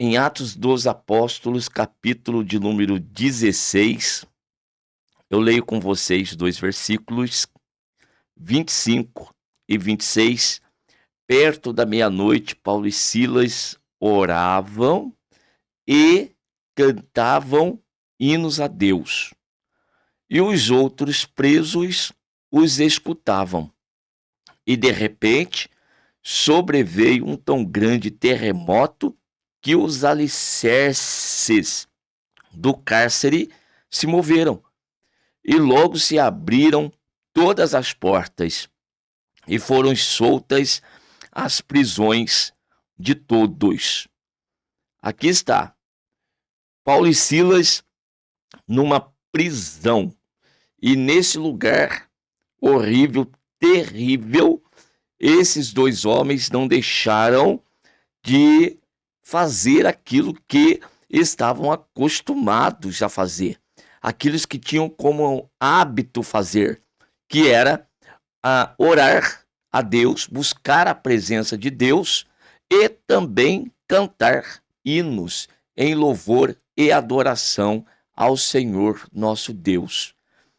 Em Atos dos Apóstolos, capítulo de número 16, eu leio com vocês dois versículos, 25 e 26. Perto da meia-noite, Paulo e Silas oravam e cantavam hinos a Deus. E os outros presos os escutavam. E de repente, sobreveio um tão grande terremoto que os alicerces do cárcere se moveram, e logo se abriram todas as portas, e foram soltas as prisões de todos. Aqui está, Paulo e Silas numa prisão, e nesse lugar horrível, terrível, esses dois homens não deixaram de fazer aquilo que estavam acostumados a fazer, aquilo que tinham como hábito fazer, que era orar a Deus, buscar a presença de Deus e também cantar hinos em louvor e adoração ao Senhor nosso Deus.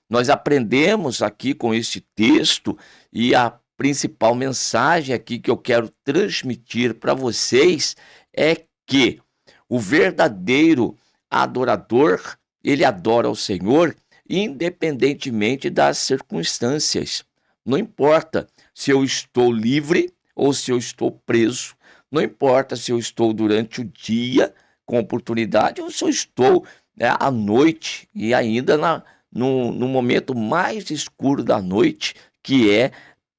Nós aprendemos aqui com este texto, e a principal mensagem aqui que eu quero transmitir para vocês é que o verdadeiro adorador, ele adora o Senhor independentemente das circunstâncias. Não importa se eu estou livre ou se eu estou preso, não importa se eu estou durante o dia com oportunidade ou se eu estou à noite e ainda no momento mais escuro da noite, que é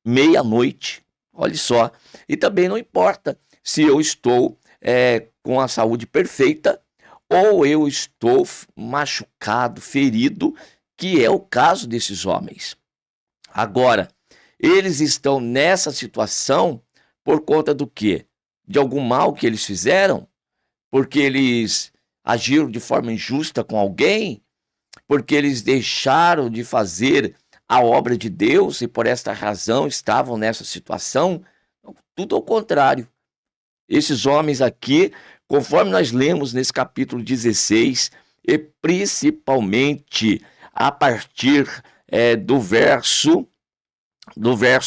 meia-noite. Olha só. E também não importa se eu estou com a saúde perfeita ou eu estou machucado, ferido, que é o caso desses homens. Agora, eles estão nessa situação por conta do quê? De algum mal que eles fizeram? Porque eles agiram de forma injusta com alguém? Porque eles deixaram de fazer a obra de Deus e por esta razão estavam nessa situação? Tudo ao contrário. Esses homens aqui, conforme nós lemos nesse capítulo 16, e principalmente a partir do verso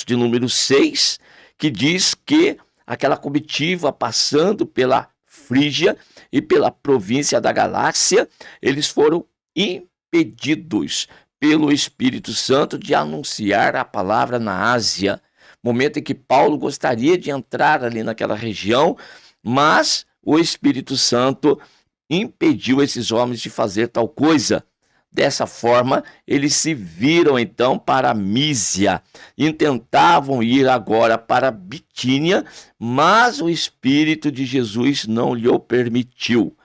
de número 6, que diz que aquela comitiva passando pela Frígia e pela província da Galácia, eles foram impedidos pelo Espírito Santo de anunciar a palavra na Ásia. Momento em que Paulo gostaria de entrar ali naquela região, mas o Espírito Santo impediu esses homens de fazer tal coisa. Dessa forma, eles se viram então para Mísia, intentavam ir agora para Bitínia, mas o Espírito de Jesus não lhe o permitiu.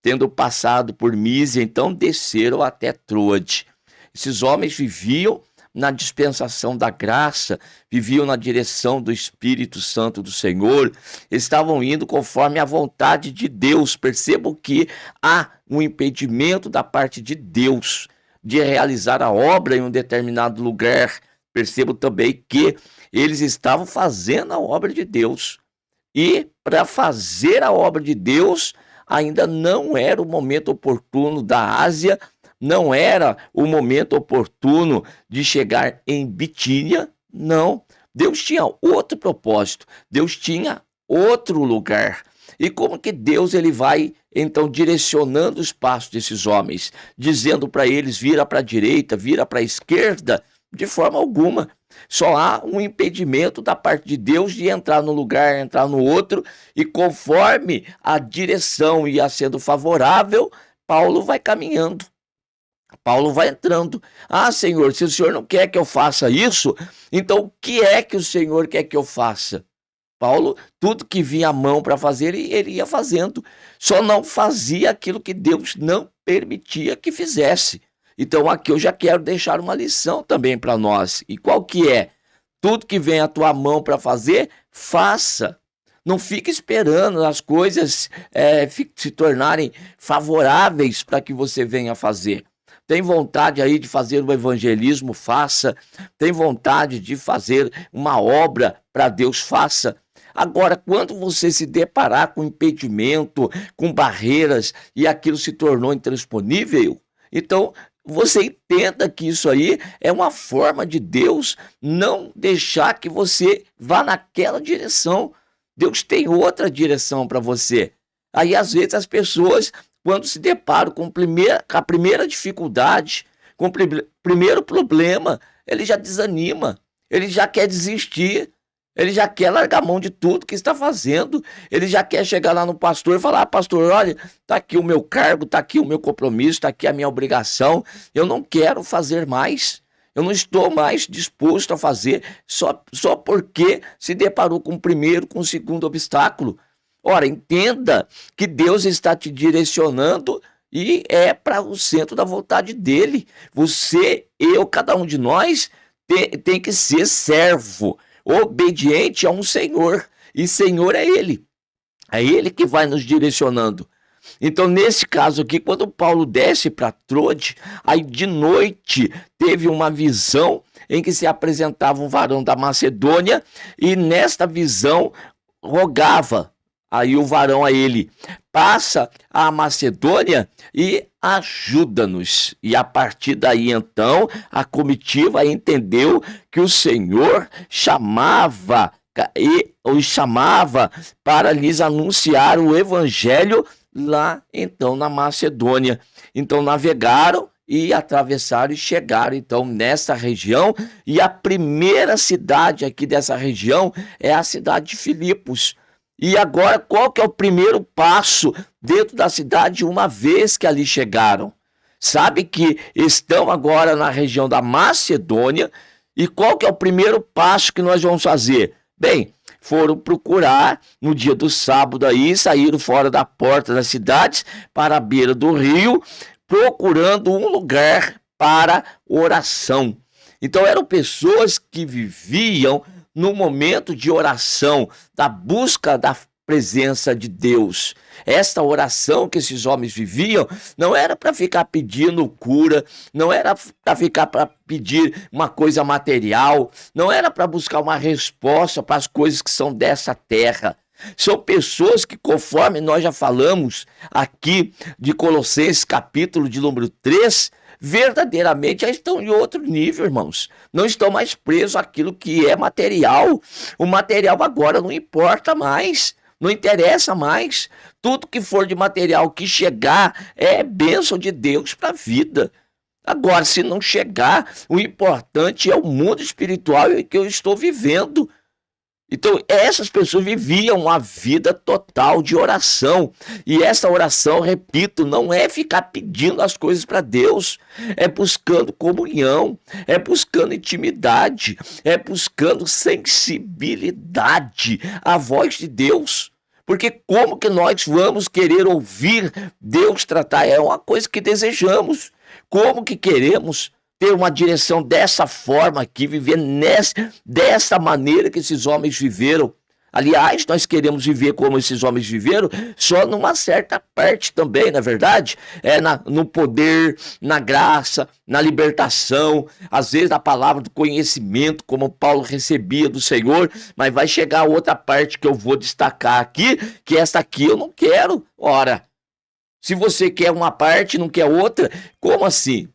Tendo passado por Mísia, então desceram até Troade. Esses homens viviam na dispensação da graça, viviam na direção do Espírito Santo do Senhor, estavam indo conforme a vontade de Deus. Percebam que há um impedimento da parte de Deus de realizar a obra em um determinado lugar. Percebam também que eles estavam fazendo a obra de Deus. E para fazer a obra de Deus, ainda não era o momento oportuno da Ásia, não era o momento oportuno de chegar em Bitínia, não. Deus tinha outro propósito, Deus tinha outro lugar. E como que Deus ele vai, então, direcionando os passos desses homens, dizendo para eles, vira para a direita, vira para a esquerda? De forma alguma. Só há um impedimento da parte de Deus de entrar num lugar, entrar no outro, e conforme a direção ia sendo favorável, Paulo vai caminhando. Paulo vai entrando. Ah, Senhor, se o Senhor não quer que eu faça isso, então o que é que o Senhor quer que eu faça? Paulo, tudo que vinha à mão para fazer, ele ia fazendo. Só não fazia aquilo que Deus não permitia que fizesse. Então aqui eu já quero deixar uma lição também para nós. E qual que é? Tudo que vem à tua mão para fazer, faça. Não fique esperando as coisas se tornarem favoráveis para que você venha fazer. Tem vontade aí de fazer o evangelismo? Faça. Tem vontade de fazer uma obra para Deus? Faça. Agora, quando você se deparar com impedimento, com barreiras, e aquilo se tornou intransponível, então você entenda que isso aí é uma forma de Deus não deixar que você vá naquela direção. Deus tem outra direção para você. Aí, às vezes, as pessoas, quando se deparam com a primeira dificuldade, com o primeiro problema, ele já desanima, ele já quer desistir, ele já quer largar a mão de tudo que está fazendo, ele já quer chegar lá no pastor e falar: pastor, olha, está aqui o meu cargo, está aqui o meu compromisso, está aqui a minha obrigação, eu não quero fazer mais, eu não estou mais disposto a fazer, só porque se deparou com o primeiro, com o segundo obstáculo. Ora, entenda que Deus está te direcionando e é para o centro da vontade dele. Você, eu, cada um de nós tem que ser servo, obediente a um Senhor, e Senhor é Ele que vai nos direcionando. Então, nesse caso aqui, quando Paulo desce para Trode, aí de noite teve uma visão em que se apresentava um varão da Macedônia, e nesta visão rogava aí o varão a ele: passa a Macedônia e ajuda-nos. E a partir daí, então, a comitiva entendeu que o Senhor os chamava para lhes anunciar o evangelho lá, então, na Macedônia. Então, navegaram e atravessaram e chegaram, então, nessa região. E a primeira cidade aqui dessa região é a cidade de Filipos. E agora, qual que é o primeiro passo dentro da cidade, uma vez que ali chegaram? Sabe que estão agora na região da Macedônia, e qual que é o primeiro passo que nós vamos fazer? Bem, foram procurar no dia do sábado aí, saíram fora da porta das cidades para a beira do rio, procurando um lugar para oração. Então eram pessoas que viviam no momento de oração, da busca da presença de Deus. Esta oração que esses homens viviam não era para ficar pedindo cura, não era para ficar para pedir uma coisa material, não era para buscar uma resposta para as coisas que são dessa terra. São pessoas que, conforme nós já falamos aqui de Colossenses capítulo de número 3, verdadeiramente já estão em outro nível, irmãos. Não estão mais presos àquilo que é material. O material agora não importa mais, não interessa mais. Tudo que for de material que chegar é bênção de Deus para a vida. Agora, se não chegar, o importante é o mundo espiritual que eu estou vivendo. Então, essas pessoas viviam uma vida total de oração. E essa oração, repito, não é ficar pedindo as coisas para Deus. É buscando comunhão, é buscando intimidade, é buscando sensibilidade à voz de Deus. Porque como que nós vamos querer ouvir Deus tratar? É uma coisa que desejamos. Como que queremos ter uma direção dessa forma aqui, viver dessa maneira que esses homens viveram? Aliás, nós queremos viver como esses homens viveram, só numa certa parte também, na verdade, no poder, na graça, na libertação, às vezes na palavra do conhecimento, como Paulo recebia do Senhor, mas vai chegar outra parte que eu vou destacar aqui, que essa aqui eu não quero. Ora, se você quer uma parte e não quer outra, como assim?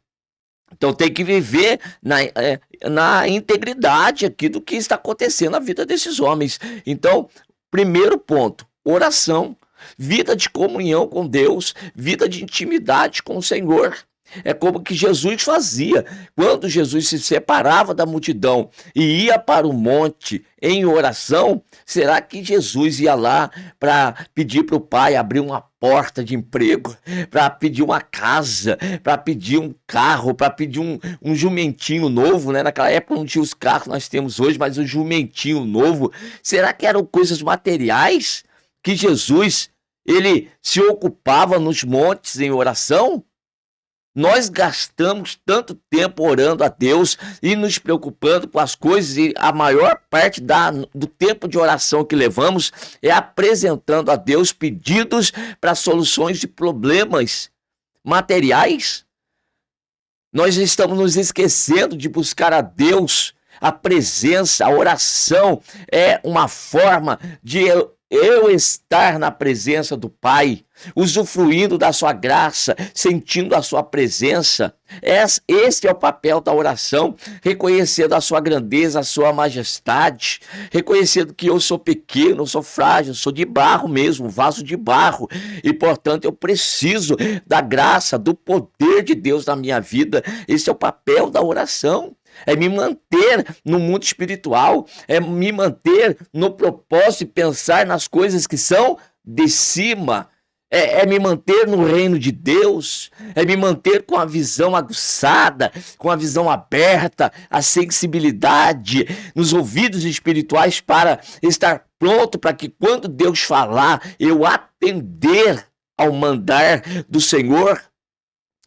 Então tem que viver na integridade aqui do que está acontecendo na vida desses homens. Então, primeiro ponto, oração, vida de comunhão com Deus, vida de intimidade com o Senhor. É como que Jesus fazia. Quando Jesus se separava da multidão e ia para o monte em oração, será que Jesus ia lá para pedir para o Pai abrir uma porta de emprego, para pedir uma casa, para pedir um carro, para pedir um jumentinho novo, né? Naquela época não tinha os carros que nós temos hoje, mas um jumentinho novo. Será que eram coisas materiais que Jesus ele se ocupava nos montes em oração? Nós gastamos tanto tempo orando a Deus e nos preocupando com as coisas, e a maior parte do tempo de oração que levamos é apresentando a Deus pedidos para soluções de problemas materiais. Nós estamos nos esquecendo de buscar a Deus A presença, a oração é uma forma de eu estar na presença do Pai, usufruindo da sua graça, sentindo a sua presença. Esse é o papel da oração, reconhecendo a sua grandeza, a sua majestade, reconhecendo que eu sou pequeno, eu sou frágil, sou de barro mesmo, vaso de barro, e portanto eu preciso da graça, do poder de Deus na minha vida. Esse é o papel da oração. É me manter no mundo espiritual, é me manter no propósito de pensar nas coisas que são de cima, é me manter no reino de Deus, é me manter com a visão aguçada, com a visão aberta, a sensibilidade nos ouvidos espirituais para estar pronto para que quando Deus falar, eu atender ao mandar do Senhor.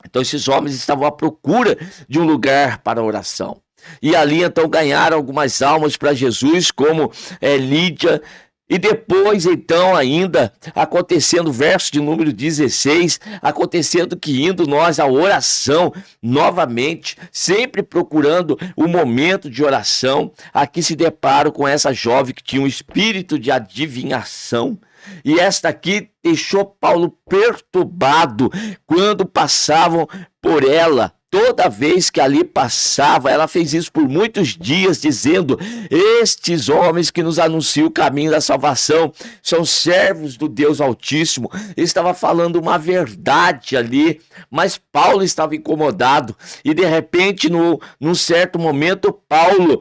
Então esses homens estavam à procura de um lugar para a oração. E ali então ganharam algumas almas para Jesus, como Lídia. E depois então ainda, acontecendo, verso de número 16, acontecendo que indo nós à oração novamente, sempre procurando o momento de oração, aqui se deparam com essa jovem que tinha um espírito de adivinhação. E esta aqui deixou Paulo perturbado quando passavam por ela. Toda vez que ali passava, ela fez isso por muitos dias, dizendo: estes homens que nos anunciam o caminho da salvação são servos do Deus Altíssimo. Ele estava falando uma verdade ali, mas Paulo estava incomodado. E de repente, num certo momento, Paulo,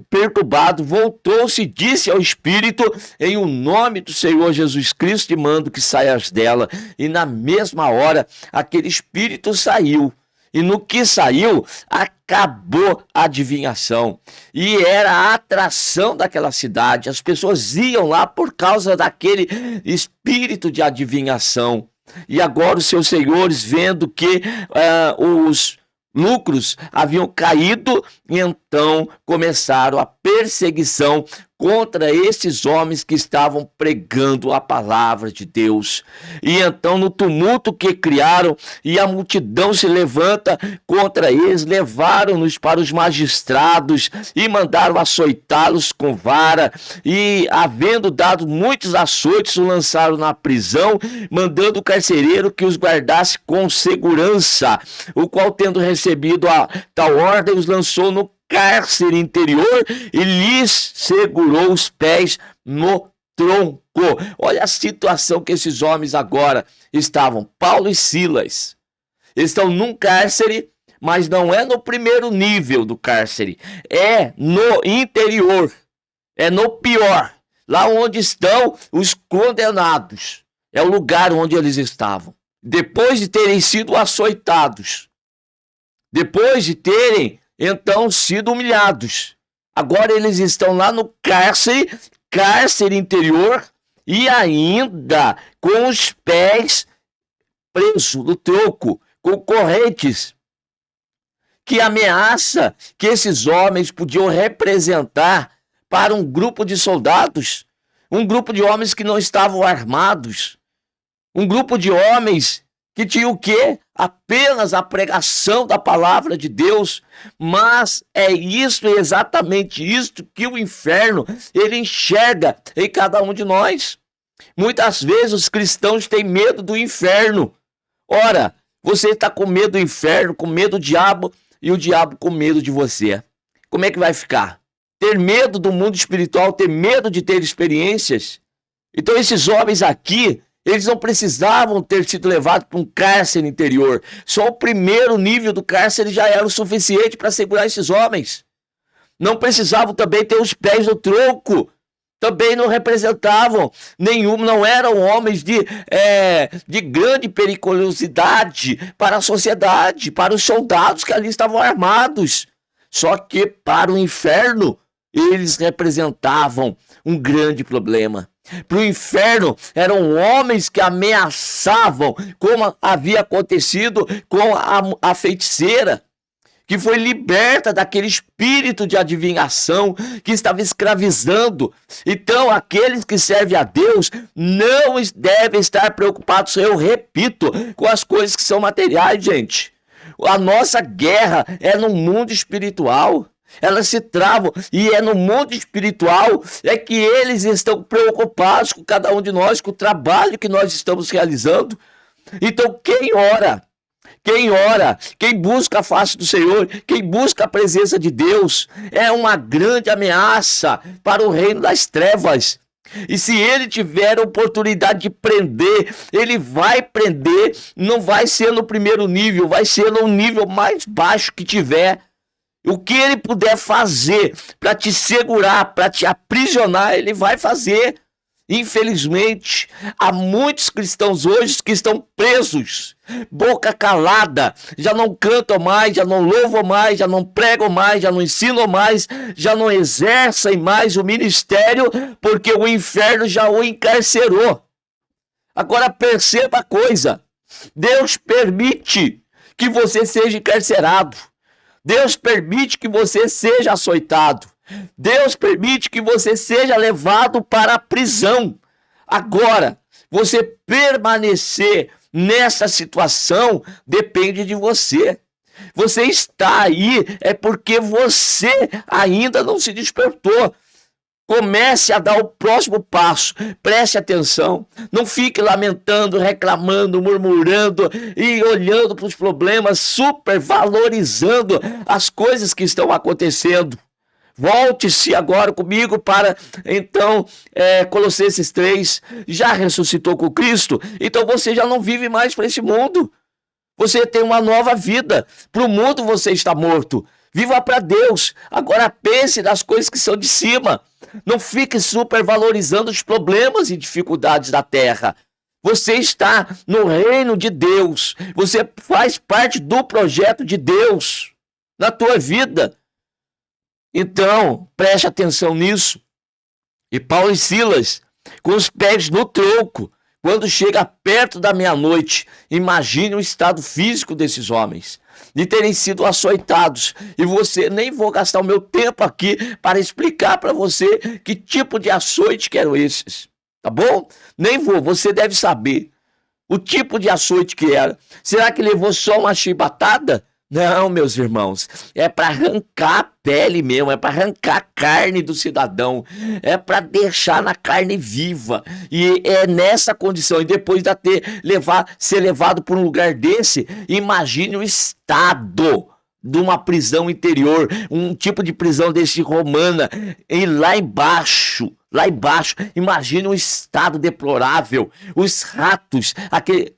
perturbado, voltou-se e disse ao Espírito: em o nome do Senhor Jesus Cristo te mando que saias dela. E na mesma hora, aquele espírito saiu. E no que saiu, acabou a adivinhação. E era a atração daquela cidade. As pessoas iam lá por causa daquele espírito de adivinhação. E agora os seus senhores, vendo que os lucros haviam caído, e então começaram a perseguição contra esses homens que estavam pregando a palavra de Deus. E então, no tumulto que criaram, e a multidão se levanta contra eles, levaram-nos para os magistrados e mandaram açoitá-los com vara, e havendo dado muitos açoites, o lançaram na prisão, mandando o carcereiro que os guardasse com segurança, o qual, tendo recebido a tal ordem, os lançou no cárcere interior e lhes segurou os pés no tronco. Olha a situação que esses homens agora estavam. Paulo e Silas estão num cárcere, mas não é no primeiro nível do cárcere, é no interior, é no pior, lá onde estão os condenados. É o lugar onde eles estavam. Depois de terem sido açoitados, depois de terem então sido humilhados, agora eles estão lá no cárcere interior, e ainda com os pés presos no tronco, com correntes, que ameaça que esses homens podiam representar para um grupo de soldados, um grupo de homens que não estavam armados, um grupo de homens que tinha o quê? Apenas a pregação da palavra de Deus. Mas é isso, exatamente isso que o inferno, ele enxerga em cada um de nós. Muitas vezes os cristãos têm medo do inferno. Ora, você está com medo do inferno, com medo do diabo, e o diabo com medo de você. Como é que vai ficar? Ter medo do mundo espiritual, ter medo de ter experiências. Então esses homens aqui, eles não precisavam ter sido levados para um cárcere interior. Só o primeiro nível do cárcere já era o suficiente para segurar esses homens. Não precisavam também ter os pés no tronco. Também não representavam nenhum, não eram homens de grande periculosidade para a sociedade, para os soldados que ali estavam armados. Só que para o inferno, eles representavam um grande problema. Para o inferno, eram homens que ameaçavam, como havia acontecido com a feiticeira, que foi liberta daquele espírito de adivinhação que estava escravizando. Então, aqueles que servem a Deus não devem estar preocupados, eu repito, com as coisas que são materiais, gente. A nossa guerra é no mundo espiritual. Elas se travam, e é no mundo espiritual é que eles estão preocupados com cada um de nós, com o trabalho que nós estamos realizando. Então quem ora, quem busca a face do Senhor, quem busca a presença de Deus, é uma grande ameaça para o reino das trevas. E se ele tiver a oportunidade de prender, ele vai prender, não vai ser no primeiro nível, vai ser no nível mais baixo que tiver. O que ele puder fazer para te segurar, para te aprisionar, ele vai fazer. Infelizmente, há muitos cristãos hoje que estão presos, boca calada, já não cantam mais, já não louvam mais, já não pregam mais, já não ensinam mais, já não exercem mais o ministério, porque o inferno já o encarcerou. Agora perceba a coisa, Deus permite que você seja encarcerado, Deus permite que você seja açoitado, Deus permite que você seja levado para a prisão. Agora, você permanecer nessa situação depende de você. Você está aí é porque você ainda não se despertou. Comece a dar o próximo passo, preste atenção, não fique lamentando, reclamando, murmurando e olhando para os problemas, supervalorizando as coisas que estão acontecendo. Volte-se agora comigo para, então, Colossenses 3, já ressuscitou com Cristo, então você já não vive mais para esse mundo. Você tem uma nova vida, para o mundo você está morto. Viva para Deus, agora pense nas coisas que são de cima. Não fique supervalorizando os problemas e dificuldades da terra. Você está no reino de Deus, você faz parte do projeto de Deus na tua vida. Então, preste atenção nisso. E Paulo e Silas, com os pés no tronco, quando chega perto da meia-noite, imagine o estado físico desses homens, de terem sido açoitados. E você, nem vou gastar o meu tempo aqui para explicar para você que tipo de açoite que eram esses, tá bom? Nem vou, você deve saber o tipo de açoite que era. Será que levou só uma chibatada? Não, meus irmãos, é para arrancar a pele mesmo, é para arrancar a carne do cidadão, é para deixar na carne viva, e é nessa condição, e depois de ser levado por um lugar desse, imagine o estado de uma prisão interior, um tipo de prisão desse romana, e lá embaixo, imagine um estado deplorável, os ratos,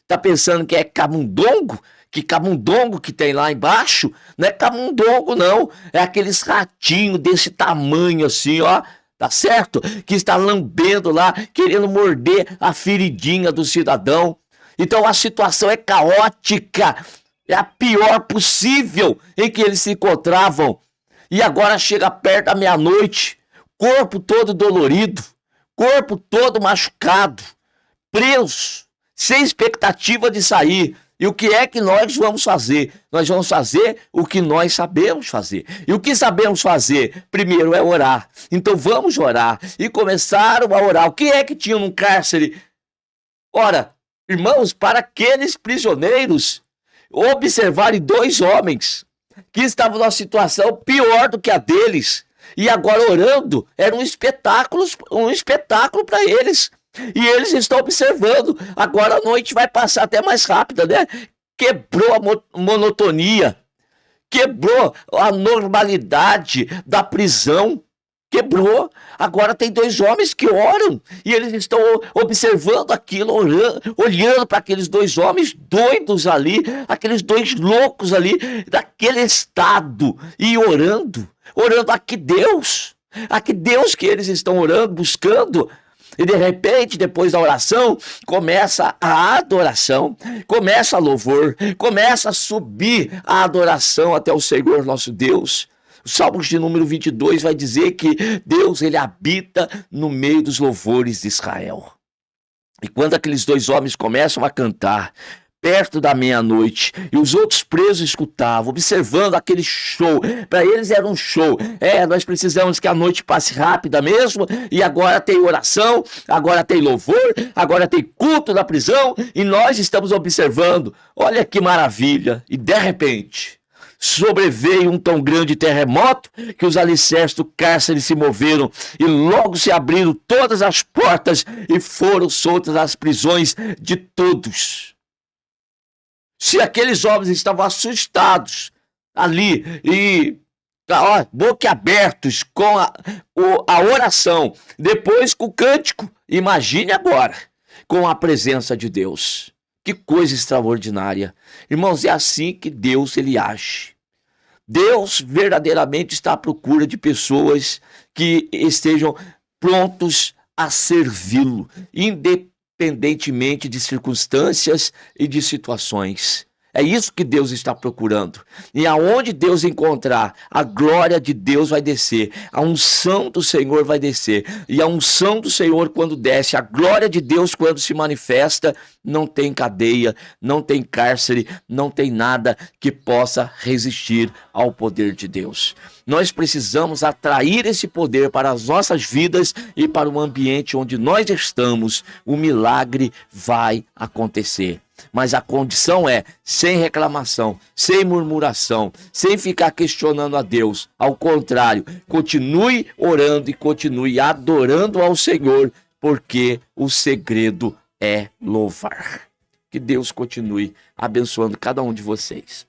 tá pensando que é camundongo? Que camundongo que tem lá embaixo, não é camundongo não, é aqueles ratinhos desse tamanho assim, ó, tá certo? Que está lambendo lá, querendo morder a feridinha do cidadão. Então a situação é caótica, é a pior possível em que eles se encontravam. E agora chega perto da meia-noite, corpo todo dolorido, corpo todo machucado, preso, sem expectativa de sair. E o que é que nós vamos fazer? Nós vamos fazer o que nós sabemos fazer. E o que sabemos fazer? Primeiro é orar. Então vamos orar. E começaram a orar. O que é que tinha no cárcere? Ora, irmãos, para aqueles prisioneiros observarem dois homens que estavam numa situação pior do que a deles. E agora orando, era um espetáculo para eles. E eles estão observando. Agora a noite vai passar até mais rápida, né? Quebrou a monotonia, quebrou a normalidade da prisão, quebrou. Agora tem dois homens que oram e eles estão observando aquilo, olhando para aqueles dois homens doidos ali, aqueles dois loucos ali, daquele estado, e orando a que Deus que eles estão orando, buscando. E de repente, depois da oração, começa a adoração, começa a louvor, começa a subir a adoração até o Senhor nosso Deus. O Salmos de número 22 vai dizer que Deus, ele habita no meio dos louvores de Israel. E quando aqueles dois homens começam a cantar, perto da meia-noite, e os outros presos escutavam, observando aquele show. Para eles era um show. Nós precisamos que a noite passe rápida mesmo, e agora tem oração, agora tem louvor, agora tem culto na prisão, e nós estamos observando. Olha que maravilha. E de repente, sobreveio um tão grande terremoto que os alicerces do cárcere se moveram e logo se abriram todas as portas e foram soltas as prisões de todos. Se aqueles homens estavam assustados ali e boquiabertos com a oração, depois com o cântico, imagine agora com a presença de Deus. Que coisa extraordinária. Irmãos, é assim que Deus ele age. Deus verdadeiramente está à procura de pessoas que estejam prontos a servi-lo, independentemente de circunstâncias e de situações. É isso que Deus está procurando. E aonde Deus encontrar, a glória de Deus vai descer. A unção do Senhor vai descer. E a unção do Senhor, quando desce, a glória de Deus, quando se manifesta, não tem cadeia, não tem cárcere, não tem nada que possa resistir ao poder de Deus. Nós precisamos atrair esse poder para as nossas vidas e para o ambiente onde nós estamos. O milagre vai acontecer. Mas a condição é sem reclamação, sem murmuração, sem ficar questionando a Deus. Ao contrário, continue orando e continue adorando ao Senhor, porque o segredo é louvar. Que Deus continue abençoando cada um de vocês.